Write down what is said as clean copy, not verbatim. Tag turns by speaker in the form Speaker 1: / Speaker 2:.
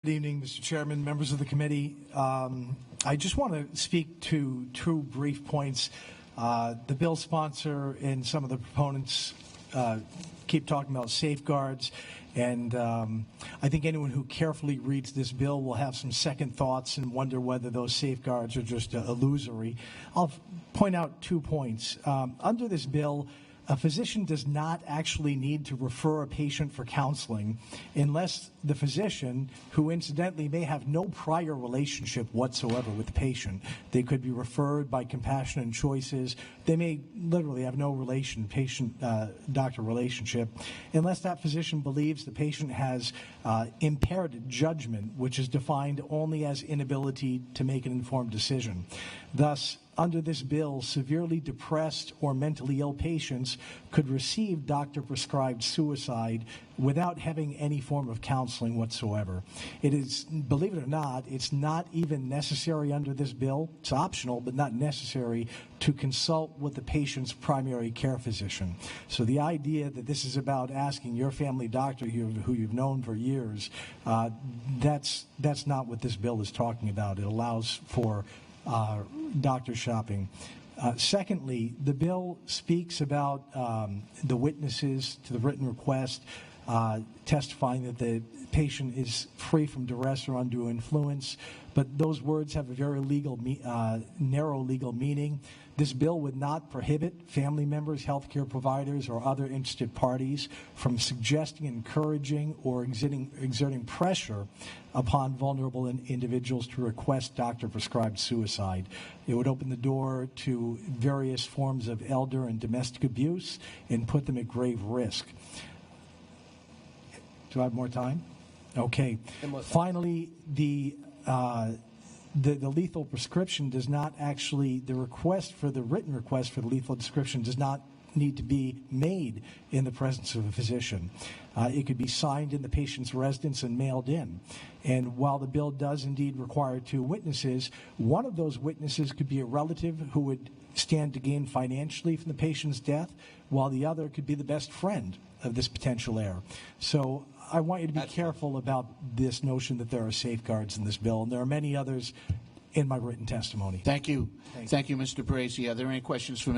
Speaker 1: Good evening, Mr. Chairman, members of the committee. I just want to speak to two brief points. The bill sponsor and some of the proponents keep talking about safeguards, and I think anyone who carefully reads this bill will have some second thoughts and wonder whether those safeguards are just illusory. I'll point out 2 points. Under this bill, a physician does not actually need to refer a patient for counseling unless the physician, who incidentally may have no prior relationship whatsoever with the patient, they could be referred by compassionate choices. They may literally have no patient-doctor relationship, unless that physician believes the patient has impaired judgment, which is defined only as inability to make an informed decision. Thus, under this bill, severely depressed or mentally ill patients could receive doctor-prescribed suicide without having any form of counseling whatsoever. It is, believe it or not, it's not even necessary under this bill. It's optional, but not necessary to consult with the patient's primary care physician. So the idea that this is about asking your family doctor who you've known for years, that's not what this bill is talking about. It allows for doctor shopping. Secondly, the bill speaks about the witnesses to the written request testifying that the patient is free from duress or undue influence, but those words have a very narrow legal meaning. This bill would not prohibit family members, healthcare providers, or other interested parties from suggesting, encouraging, or exerting pressure upon vulnerable individuals to request doctor-prescribed suicide. It would open the door to various forms of elder and domestic abuse and put them at grave risk. Do I have more time? Okay. Finally, the lethal prescription does not actually, the written request for the lethal prescription does not need to be made in the presence of a physician. It could be signed in the patient's residence and mailed in. And while the bill does indeed require 2 witnesses, one of those witnesses could be a relative who would stand to gain financially from the patient's death, while the other could be the best friend of this potential heir. So I want you to be careful about this notion that there are safeguards in this bill, and there are many others in my written testimony.
Speaker 2: Thank you. Thank you, Mr. Brazy. Are there any questions from